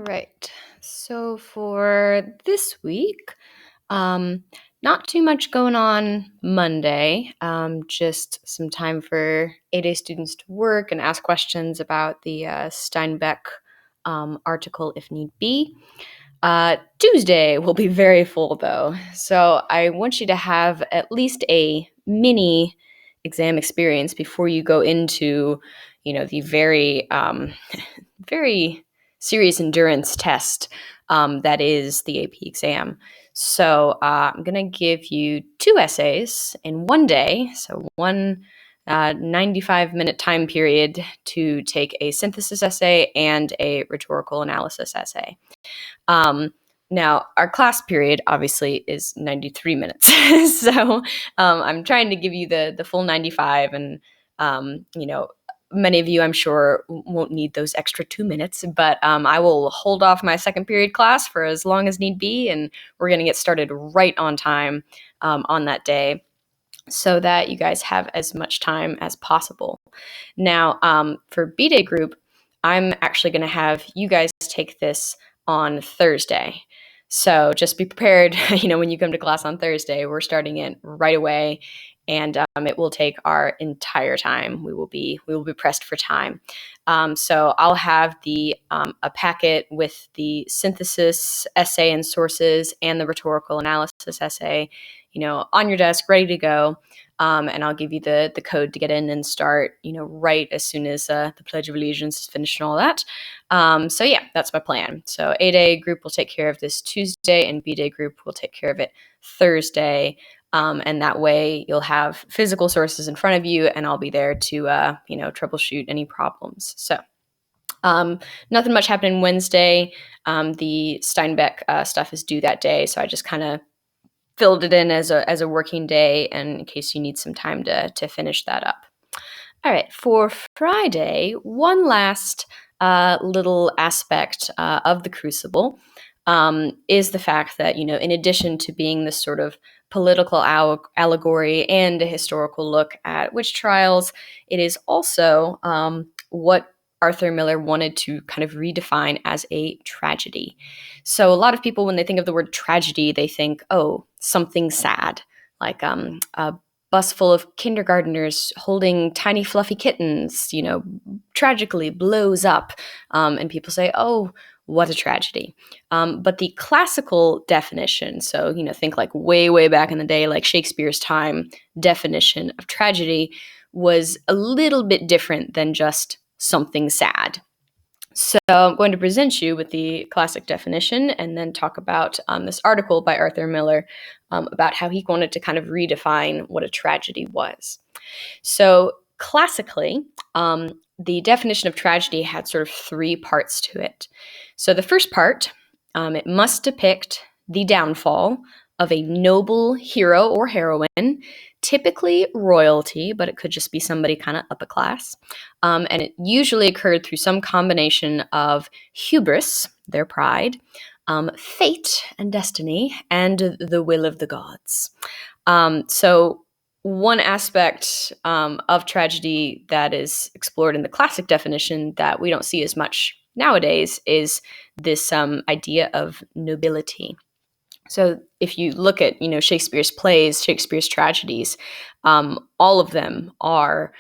right. So for this week, um, not too much going on Monday. Just some time for 8A students to work and ask questions about the Steinbeck article if need be. Tuesday will be very full though. So I want you to have at least a mini exam experience before you go into, the very serious endurance test that is the AP exam. So I'm going to give you 2 essays in one day. So one 95-minute time period to take a synthesis essay and a rhetorical analysis essay. Now, our class period obviously is 93 minutes. So I'm trying to give you the full 95. And, many of you, I'm sure, won't need those extra 2 minutes. But I will hold off my second period class for as long as need be. And we're going to get started right on time on that day, so that you guys have as much time as possible. Now, for B-Day group, I'm actually going to have you guys take this on Thursday. So just be prepared, when you come to class on Thursday, we're starting it right away, and it will take our entire time. We will be pressed for time. So I'll have a packet with the synthesis essay and sources and the rhetorical analysis essay, on your desk, ready to go. And I'll give you the code to get in and start, right as soon as the Pledge of Allegiance is finished and all that. So yeah, that's my plan. So A-Day group will take care of this Tuesday, and B-Day group will take care of it Thursday. And that way you'll have physical sources in front of you, and I'll be there to, troubleshoot any problems. So nothing much happening Wednesday. The Steinbeck stuff is due that day, so I just kind of filled it in as a working day, and in case you need some time to finish that up. All right, for Friday, one last little aspect of the Crucible is the fact that, in addition to being this sort of political allegory and a historical look at witch trials, it is also what Arthur Miller wanted to kind of redefine as a tragedy. So a lot of people, when they think of the word tragedy, they think, oh, something sad, like a bus full of kindergartners holding tiny fluffy kittens, tragically blows up. And people say, oh, what a tragedy. But the classical definition, so, think like way, way back in the day, like Shakespeare's time definition of tragedy, was a little bit different than just something sad. So I'm going to present you with the classic definition and then talk about this article by Arthur Miller about how he wanted to kind of redefine what a tragedy was. So classically, the definition of tragedy had sort of 3 parts to it. So the first part, it must depict the downfall of a noble hero or heroine, typically royalty, but it could just be somebody kind of upper class. And it usually occurred through some combination of hubris, their pride, fate and destiny, and the will of the gods. So one aspect of tragedy that is explored in the classic definition that we don't see as much nowadays is this idea of nobility. So if you look at, Shakespeare's plays, Shakespeare's tragedies, all of them are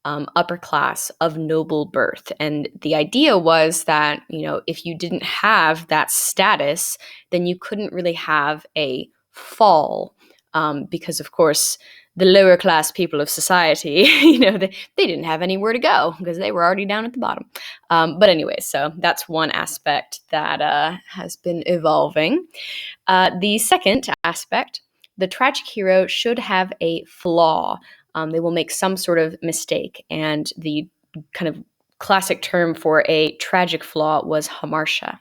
upper class of noble birth. And the idea was that, if you didn't have that status, then you couldn't really have a fall. Because, of course, the lower class people of society, they didn't have anywhere to go because they were already down at the bottom. But anyway, so that's one aspect that has been evolving. The second aspect, the tragic hero should have a flaw. They will make some sort of mistake. And the kind of classic term for a tragic flaw was hamartia.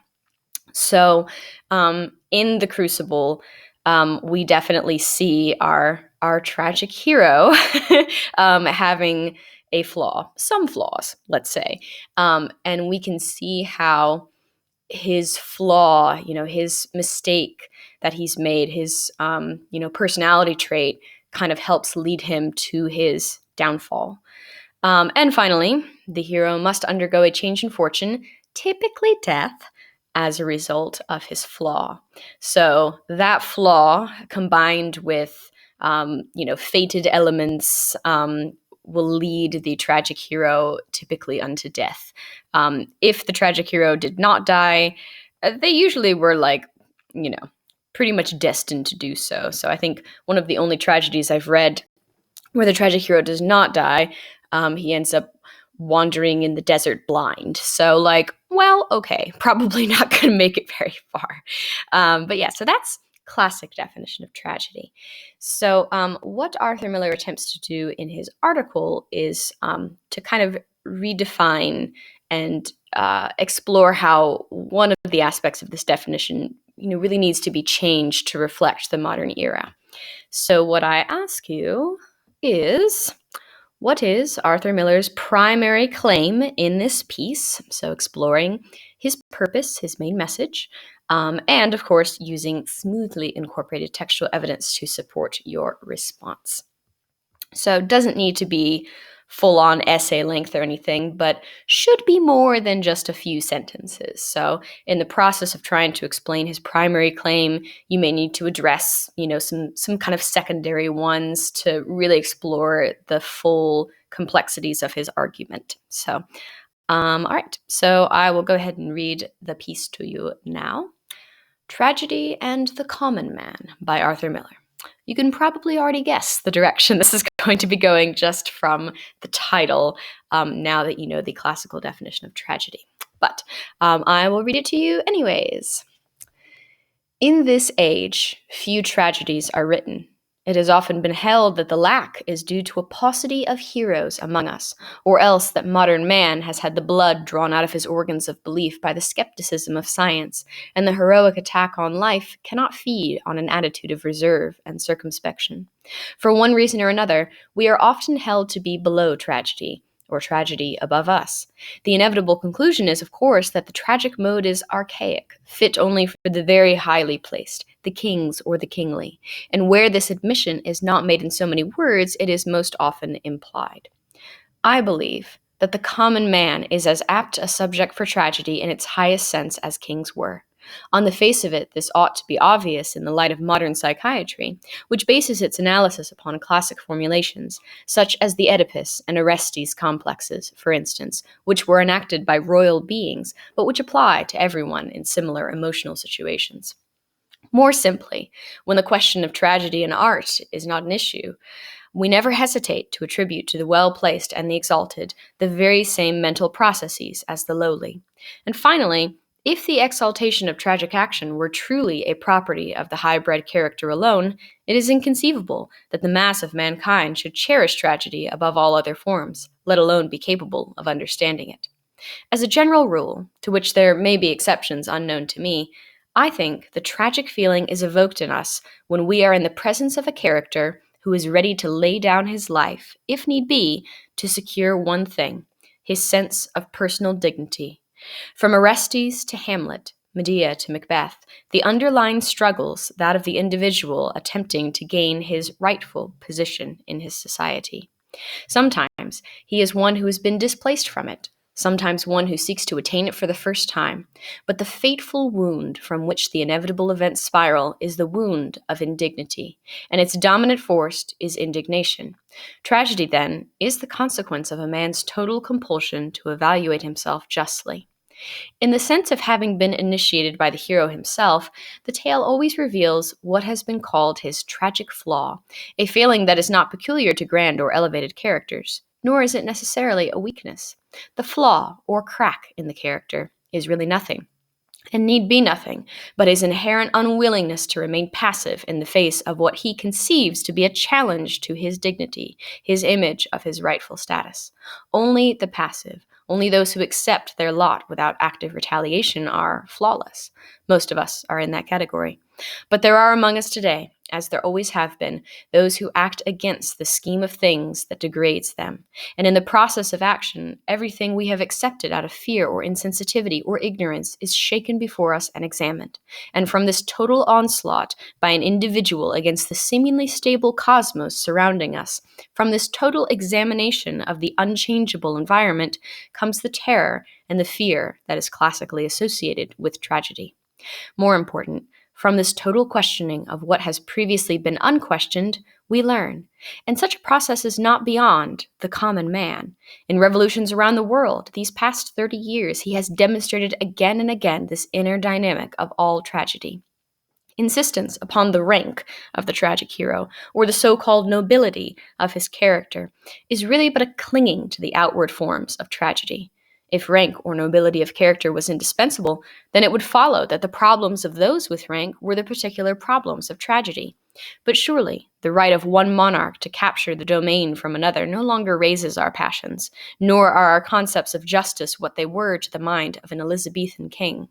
So in the Crucible, we definitely see our tragic hero having a flaw, some flaws, let's say. And we can see how his flaw, his mistake that he's made, his, personality trait kind of helps lead him to his downfall. And finally, the hero must undergo a change in fortune, typically death, as a result of his flaw. So that flaw, combined with fated elements, will lead the tragic hero typically unto death. If the tragic hero did not die, they usually were pretty much destined to do so. So I think one of the only tragedies I've read where the tragic hero does not die, he ends up wandering in the desert blind. So, okay, probably not going to make it very far. But yeah, so that's classic definition of tragedy. So, what Arthur Miller attempts to do in his article is to kind of redefine and explore how one of the aspects of this definition, really needs to be changed to reflect the modern era. So, what I ask you is, what is Arthur Miller's primary claim in this piece? So, exploring his purpose, his main message, and of course, using smoothly incorporated textual evidence to support your response. So, it doesn't need to be full-on essay length or anything, but should be more than just a few sentences. So in the process of trying to explain his primary claim, you may need to address, some kind of secondary ones to really explore the full complexities of his argument. So, all right. So I will go ahead and read the piece to you now. Tragedy and the Common Man by Arthur Miller. You can probably already guess the direction this is going to be going just from the title, now that you know the classical definition of tragedy. But I will read it to you anyways. In this age, few tragedies are written. It has often been held that the lack is due to a paucity of heroes among us, or else that modern man has had the blood drawn out of his organs of belief by the skepticism of science, and the heroic attack on life cannot feed on an attitude of reserve and circumspection. For one reason or another, we are often held to be below tragedy, or tragedy above us. The inevitable conclusion is, of course, that the tragic mode is archaic, fit only for the very highly placed, the kings or the kingly, and where this admission is not made in so many words, it is most often implied. I believe that the common man is as apt a subject for tragedy in its highest sense as kings were. On the face of it, this ought to be obvious in the light of modern psychiatry, which bases its analysis upon classic formulations, such as the Oedipus and Orestes complexes, for instance, which were enacted by royal beings, but which apply to everyone in similar emotional situations. More simply, when the question of tragedy in art is not an issue, we never hesitate to attribute to the well-placed and the exalted the very same mental processes as the lowly. And finally, if the exaltation of tragic action were truly a property of the high-bred character alone, it is inconceivable that the mass of mankind should cherish tragedy above all other forms, let alone be capable of understanding it. As a general rule, to which there may be exceptions unknown to me, I think the tragic feeling is evoked in us when we are in the presence of a character who is ready to lay down his life, if need be, to secure one thing, his sense of personal dignity. From Orestes to Hamlet, Medea to Macbeth, the underlying struggles that of the individual attempting to gain his rightful position in his society. Sometimes he is one who has been displaced from it, sometimes one who seeks to attain it for the first time, but the fateful wound from which the inevitable events spiral is the wound of indignity, and its dominant force is indignation. Tragedy, then, is the consequence of a man's total compulsion to evaluate himself justly. In the sense of having been initiated by the hero himself, the tale always reveals what has been called his tragic flaw, a failing that is not peculiar to grand or elevated characters, nor is it necessarily a weakness. The flaw, or crack, in the character is really nothing, and need be nothing, but his inherent unwillingness to remain passive in the face of what he conceives to be a challenge to his dignity, his image of his rightful status. Only the passive, only those who accept their lot without active retaliation are flawless. Most of us are in that category. But there are among us today, as there always have been, those who act against the scheme of things that degrades them. And in the process of action, everything we have accepted out of fear or insensitivity or ignorance is shaken before us and examined. And from this total onslaught by an individual against the seemingly stable cosmos surrounding us, from this total examination of the unchangeable environment, comes the terror and the fear that is classically associated with tragedy. More important, from this total questioning of what has previously been unquestioned, we learn. And such a process is not beyond the common man. In revolutions around the world, these past 30 years, he has demonstrated again and again this inner dynamic of all tragedy. Insistence upon the rank of the tragic hero, or the so-called nobility of his character, is really but a clinging to the outward forms of tragedy. If rank or nobility of character was indispensable, then it would follow that the problems of those with rank were the particular problems of tragedy. But surely, the right of one monarch to capture the domain from another no longer raises our passions, nor are our concepts of justice what they were to the mind of an Elizabethan king.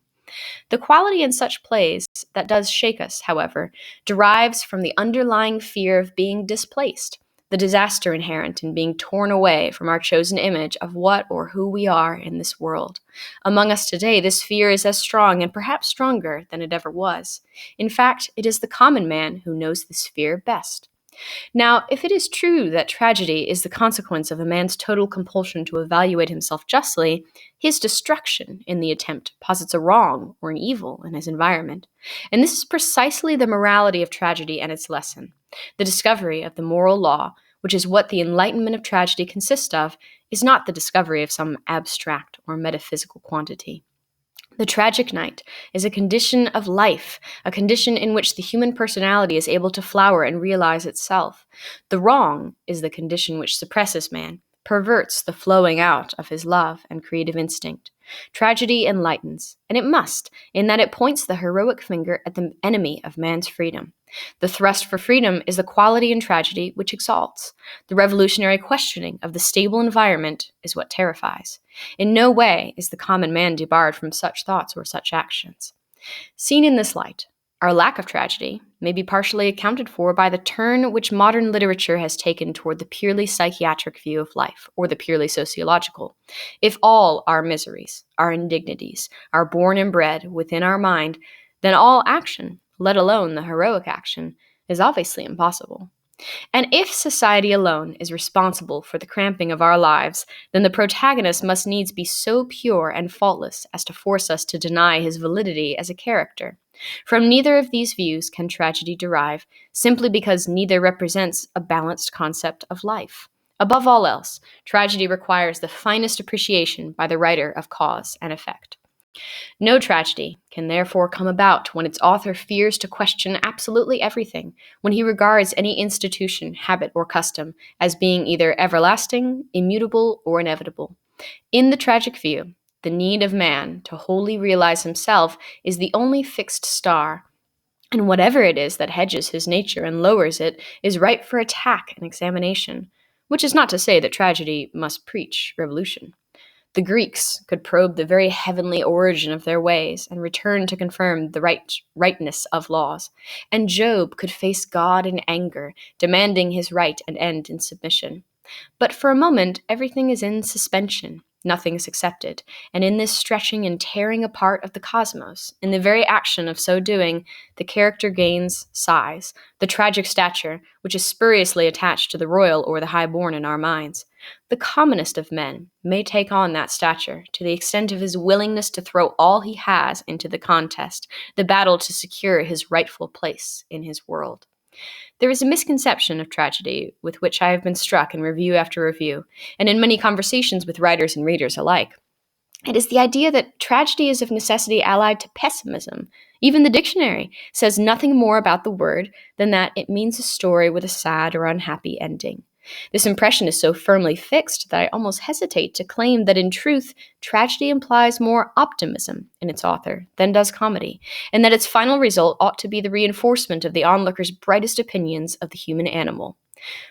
The quality in such plays that does shake us, however, derives from the underlying fear of being displaced, the disaster inherent in being torn away from our chosen image of what or who we are in this world. Among us today, this fear is as strong and perhaps stronger than it ever was. In fact, it is the common man who knows this fear best. Now, if it is true that tragedy is the consequence of a man's total compulsion to evaluate himself justly, his destruction in the attempt posits a wrong or an evil in his environment. And this is precisely the morality of tragedy and its lesson. The discovery of the moral law, which is what the enlightenment of tragedy consists of, is not the discovery of some abstract or metaphysical quantity. The tragic night is a condition of life, a condition in which the human personality is able to flower and realize itself. The wrong is the condition which suppresses man, perverts the flowing out of his love and creative instinct. Tragedy enlightens, and it must, in that it points the heroic finger at the enemy of man's freedom. The thrust for freedom is the quality in tragedy which exalts. The revolutionary questioning of the stable environment is what terrifies. In no way is the common man debarred from such thoughts or such actions. Seen in this light, our lack of tragedy may be partially accounted for by the turn which modern literature has taken toward the purely psychiatric view of life, or the purely sociological. If all our miseries, our indignities, are born and bred within our mind, then all action, let alone the heroic action, is obviously impossible. And if society alone is responsible for the cramping of our lives, then the protagonist must needs be so pure and faultless as to force us to deny his validity as a character. From neither of these views can tragedy derive, simply because neither represents a balanced concept of life. Above all else, tragedy requires the finest appreciation by the writer of cause and effect. No tragedy can therefore come about when its author fears to question absolutely everything, when he regards any institution, habit, or custom as being either everlasting, immutable, or inevitable. In the tragic view, the need of man to wholly realize himself is the only fixed star, and whatever it is that hedges his nature and lowers it is ripe for attack and examination, which is not to say that tragedy must preach revolution. The Greeks could probe the very heavenly origin of their ways and return to confirm the rightness of laws. And Job could face God in anger, demanding his right and end in submission. But for a moment, everything is in suspension. Nothing is accepted. And in this stretching and tearing apart of the cosmos, in the very action of so doing, the character gains size, the tragic stature, which is spuriously attached to the royal or the high-born in our minds. The commonest of men may take on that stature to the extent of his willingness to throw all he has into the contest, the battle to secure his rightful place in his world. There is a misconception of tragedy with which I have been struck in review after review, and in many conversations with writers and readers alike. It is the idea that tragedy is of necessity allied to pessimism. Even the dictionary says nothing more about the word than that it means a story with a sad or unhappy ending. This impression is so firmly fixed that I almost hesitate to claim that in truth, tragedy implies more optimism in its author than does comedy, and that its final result ought to be the reinforcement of the onlooker's brightest opinions of the human animal.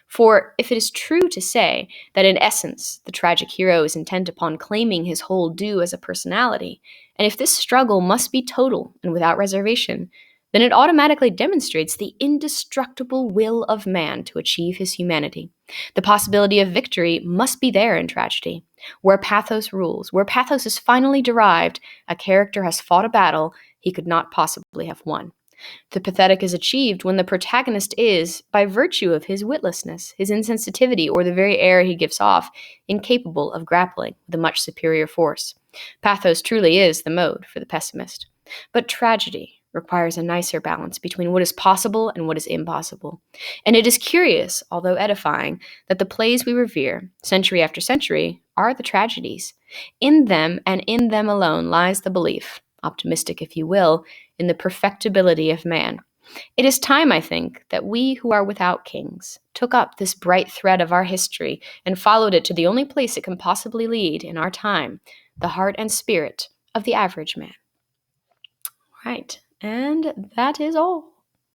For if it is true to say that in essence the tragic hero is intent upon claiming his whole due as a personality, and if this struggle must be total and without reservation, then it automatically demonstrates the indestructible will of man to achieve his humanity. The possibility of victory must be there in tragedy. Where pathos rules, where pathos is finally derived, a character has fought a battle he could not possibly have won. The pathetic is achieved when the protagonist is, by virtue of his witlessness, his insensitivity, or the very air he gives off, incapable of grappling with a much superior force. Pathos truly is the mode for the pessimist. But tragedy requires a nicer balance between what is possible and what is impossible. And it is curious, although edifying, that the plays we revere, century after century, are the tragedies. In them, and in them alone, lies the belief, optimistic if you will, in the perfectibility of man. It is time, I think, that we who are without kings took up this bright thread of our history and followed it to the only place it can possibly lead in our time, the heart and spirit of the average man. Right, and that is all.